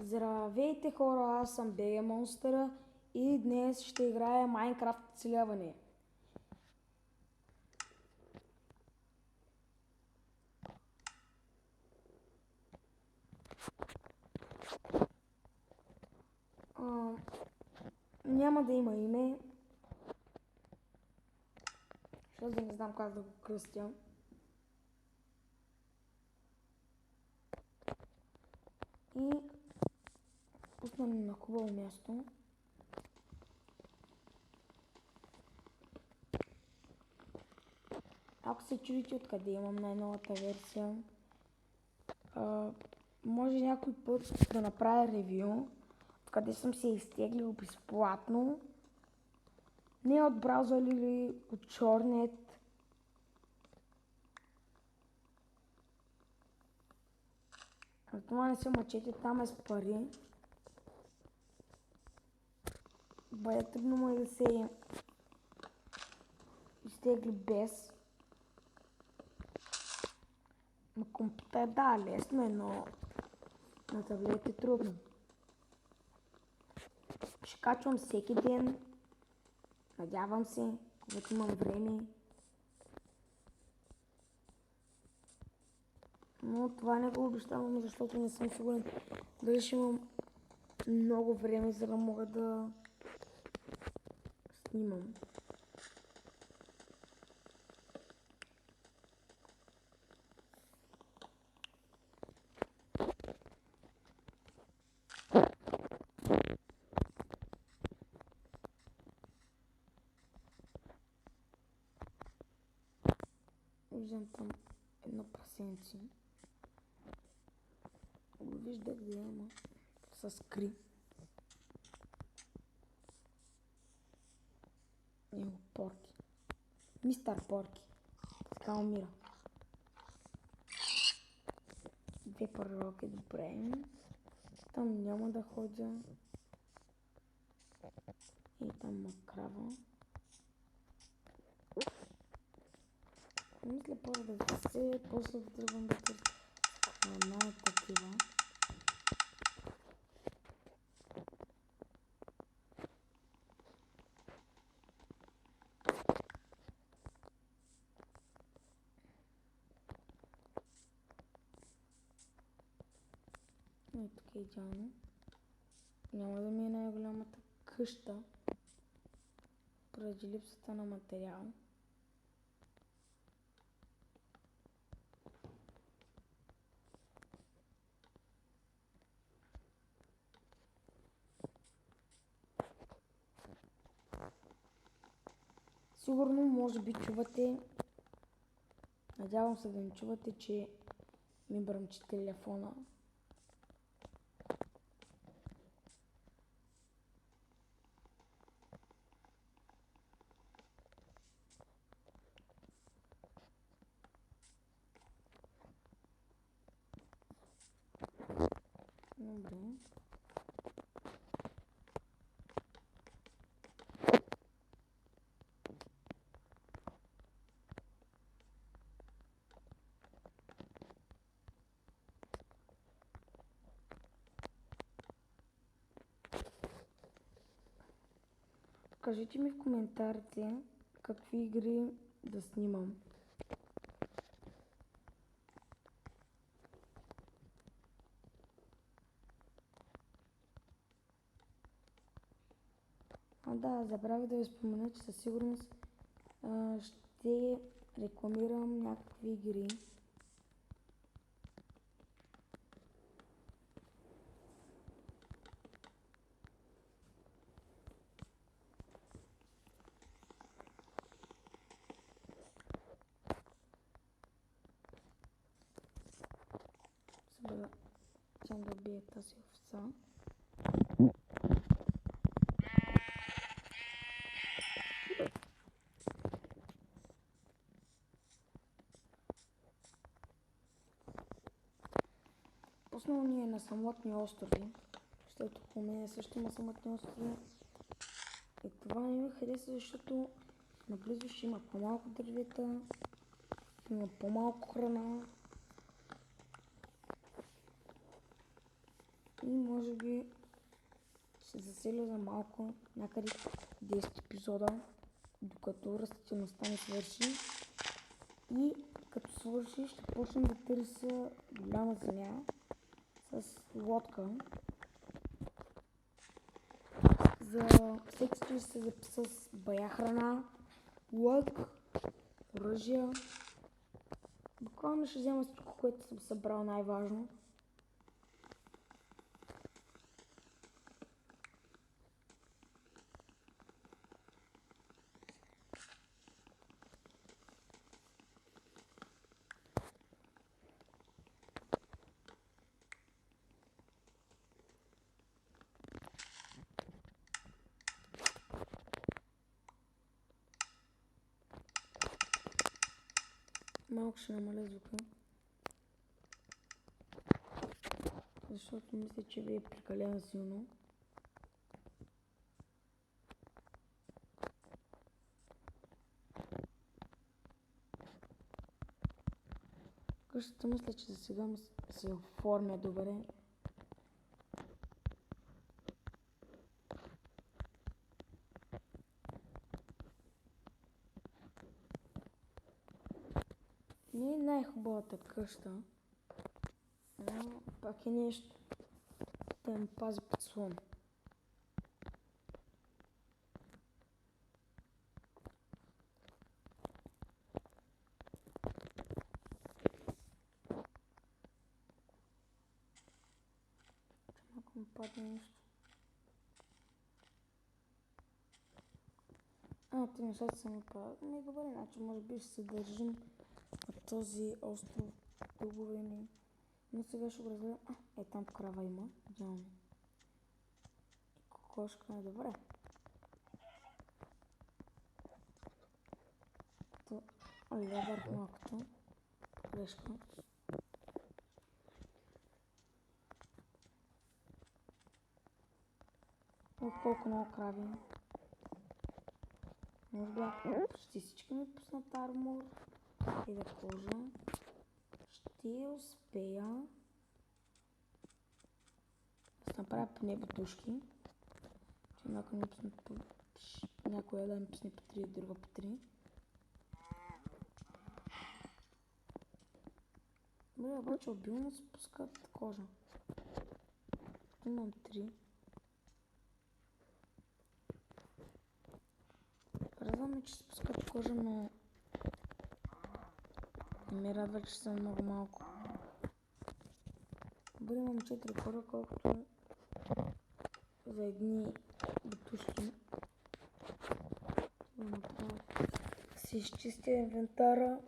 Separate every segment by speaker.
Speaker 1: Здравейте хора, аз съм БГ Монстъра и днес ще играя Майнкрафт оцеляване. Няма да има име, защото да не знам как да го кръстя. И пуснем на хубаво място. Ако се чудите откъде имам най-новата версия, може някой път да направя ревю, откъде съм се изтеглил безплатно. Не от браузър или от Чорнет. Това не се мъчете, там е с пари. Бъде трудно му да се изтегли без. На компютър да, лесно е, но на таблет е трудно. Ще качвам всеки ден. Надявам се, когато имам време. Но това не го обещавам, защото не съм сигурен дали ще имам много време, за да мога да снимам. Виждам там едно прасенце. Го виждах да има. Се скри. Его Порки. Мистер Порки. Така умира. Две пророки, добре. Там няма да ходя. И там ма крава. Мисля първо да се, после да тръгвам да търся храна и такива. И тук е идеално. Няма да ми е най-голямата къща, поради липсата на материал. Сигурно, може би чувате, надявам се да не чувате, че ми бръмчи телефона. Добре. Кажете ми в коментарите какви игри да снимам. Да, забравих да ви спомена, че със сигурност ще рекламирам някакви игри. Сега ще да бия тази овца. Пуснал ни е на самотни острови, защото по мен също има самотни острови. И това не ми хареса, защото наблизо ще има по-малко дървета, има по-малко храна. И може би ще заселя за малко, някъде 10 епизода, докато растителността не свърши. И като свърши, ще почна да търся голяма земя с лодка. За всеки случай ще се записа с бая храна, лък, оръжия. Буквално ще взема всичко, което съм събрал най-важно. Малко ще намаля звука, защото мисля, че ви е прекалено силно. Къщата мисля, че за сега се оформя добре. Не е най-хубавата къща, но пак е нещо да ме пази подслон. Ако ми падне нещо. Те нещата са ми падат. Добре, значи може би ще се държим на този остров дълго време. Но сега ще го разгледам. Там крава има. Идеално. И кокошка е добре. Върх малкото. Грешка. Колко много крави. Може би почти всички ми пуснат армор и да кожа. Ще успея да направя поне бутушки. Че някоя да ми пусне по 3, друга по 3. Добре, обаче обилно се пускат кожа. Имам 3. Радваме, че се пускат кожа, но не ме радва, че са много малко. Добре, имам 4 кожа, колкото за едни бутушки. Си изчистя инвентара.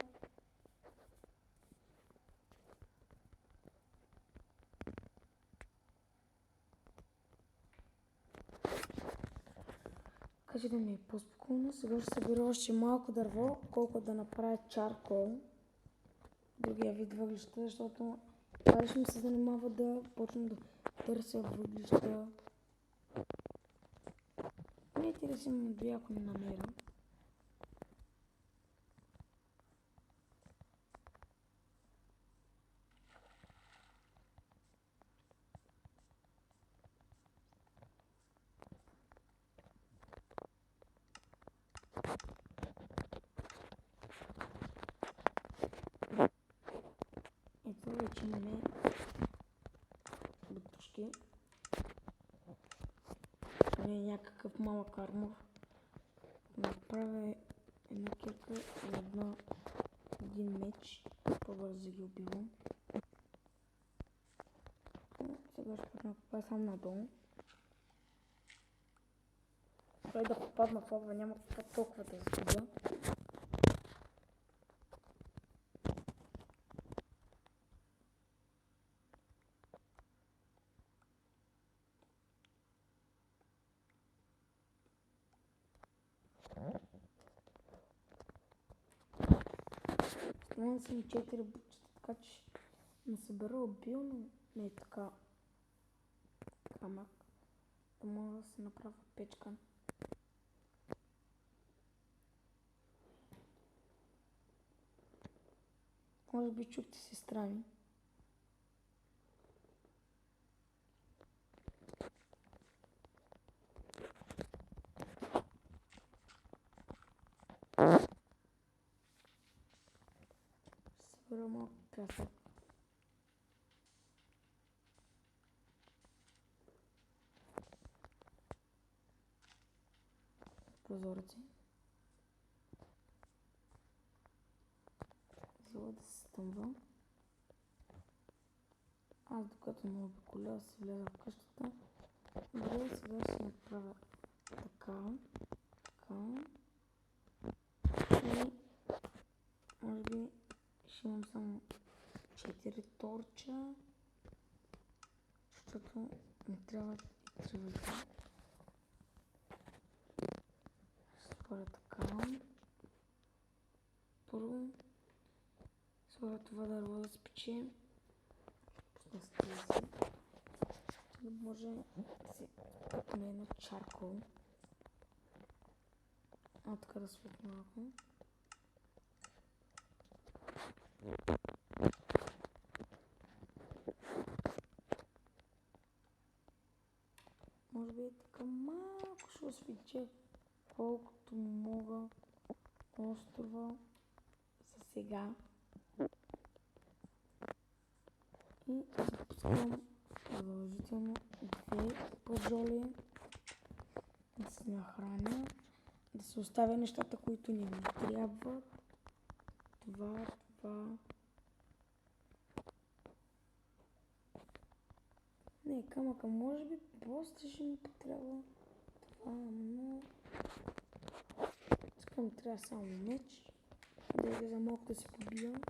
Speaker 1: Така че да ми е по-спокойно. Сега ще събера още малко дърво, колко да направя чаркол. Другия вид въглища, защото това ще ми се занимава да почна да търся въглища. Не интересим две, ако не намеря. Ето вече имаме бутушки. Не е някакъв малък армор. Направя една кирка и един меч. По-бързо да ги убивам. Сега ще почна да копая само надолу. Той да попадна в лава, няма толкова да изгубя. Имам съм 4 бутчета, така че не събера обилно, не е така камък, да мога да се направя печка. Може би чухте сестра ми. направя малко пясък. Прозорци. За да се стъмва. Аз докато ме обиколя си вляза в къщата. Добре, сега ще направя така. И може би ще имам само 4 торча, защото ми трябва и тревите. Ще споря така. Първо слагя това дърво да се пече. Пусна с тези, да може да се къпне на чаркол. Така да свети малко. Може би така малко ще осветя колкото мога острова за сега. И запускам продължително 2 пържоли да се нахраня, да се оставя нещата, които не ми трябват. Това. Не, камъка, може би после ще ми трябва това, но тук ми трябва само меч, да излеза малко да се побия.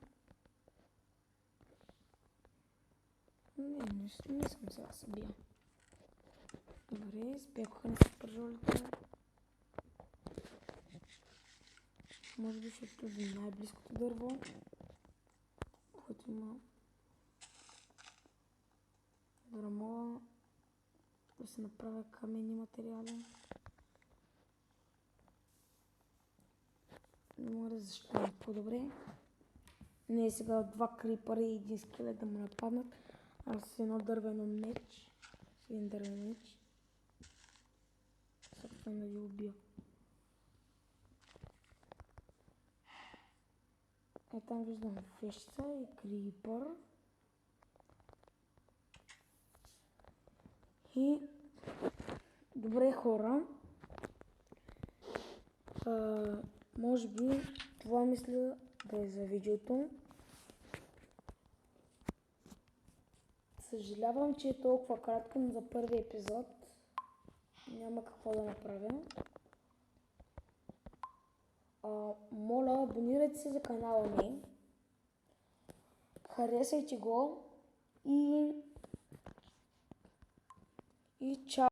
Speaker 1: Не искам сега да се бия. Добре, спекоха не са пържолите. Може би ще отида до най-близкото дърво, което има, за да мога да се направя каменни материали. Не мога да защитавам по-добре. Не е сега 2 крипъра и 1 скелет да му нападнат. Аз с едно дървено меч. С един дървен меч. Съпвам да ви убия. Там виждам вещица и крипър. И добре, хора. Може би това мисля да е за видеото. Съжалявам, че е толкова кратко, но за първи епизод няма какво да направя. Моля, абонирайте се за канала ми. Харесайте го и чао!